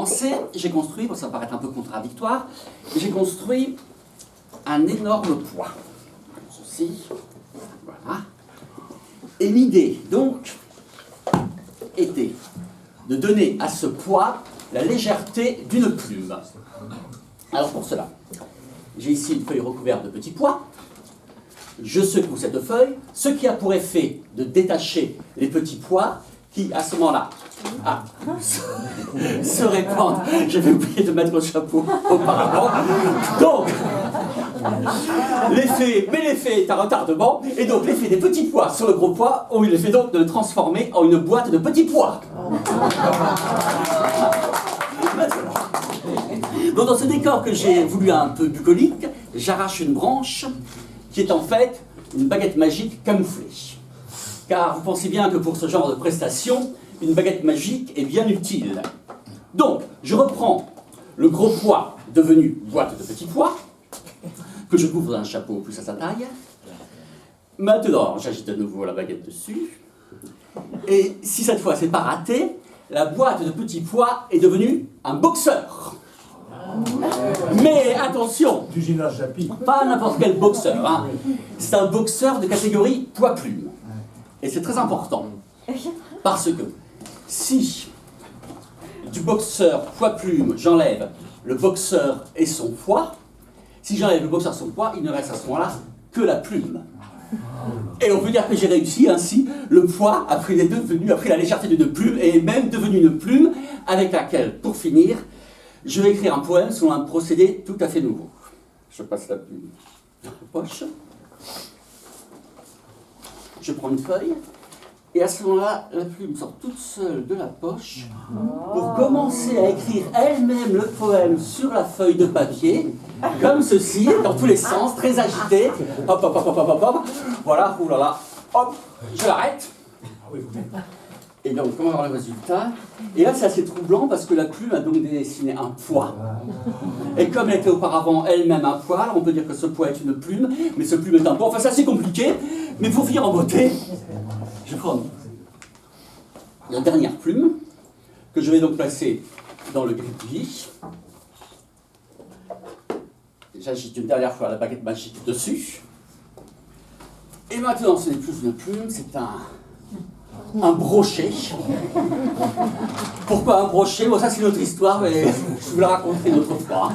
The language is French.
commencer, j'ai construit, bon, ça va paraître un peu contradictoire, j'ai construit un énorme poids, comme ceci, voilà. Et l'idée, donc, était de donner à ce poids la légèreté d'une plume. Alors pour cela, j'ai ici une feuille recouverte de petits pois. Je secoue cette feuille, ce qui a pour effet de détacher les petits pois qui, à ce moment-là, se répandent. J'avais oublié de mettre le chapeau auparavant. Donc, l'effet est un retardement, et donc l'effet des petits pois sur le gros pois ont eu l'effet donc de le transformer en une boîte de petits pois. Donc dans ce décor que j'ai voulu un peu bucolique, j'arrache une branche qui est en fait une baguette magique camouflée. Car vous pensez bien que pour ce genre de prestation, une baguette magique est bien utile. Donc, je reprends le gros pois devenu boîte de petits pois, que je couvre d'un chapeau plus à sa taille. Maintenant, j'agite de nouveau la baguette dessus. Et si cette fois c'est pas raté, la boîte de petits pois est devenue un boxeur. Mais attention, Du gymnase Japy. pas n'importe quel boxeur, hein. C'est un boxeur de catégorie poids-plume. Et c'est très important, parce que si du boxeur poids-plume, j'enlève le boxeur et son poids, si j'enlève le boxeur et son poids, il ne reste à ce moment-là que la plume. Et on peut dire que j'ai réussi ainsi, le poids a pris la légèreté d'une plume et est même devenu une plume avec laquelle, pour finir, je vais écrire un poème selon un procédé tout à fait nouveau. Je passe la plume dans la poche. Je prends une feuille, et à ce moment-là, la plume sort toute seule de la poche pour commencer à écrire elle-même le poème sur la feuille de papier, comme ceci, dans tous les sens, très agité. Hop, hop, hop, hop, hop, hop. Voilà, oulala, hop, je l'arrête. Et donc, on va voir le résultat. Et là, c'est assez troublant parce que la plume a donc dessiné un poids. Et comme elle était auparavant elle-même un poids, alors on peut dire que ce poids est une plume, mais ce plume est un poids. Enfin, c'est assez compliqué, mais pour finir en beauté, je prends la dernière plume, que je vais donc placer dans le gribouillis. J'agite une dernière fois la baguette magique dessus. Et maintenant, ce n'est plus une plume, c'est un brochet. Pourquoi un brochet? Bon, ça c'est une autre histoire, mais je vous la raconterai une autre fois.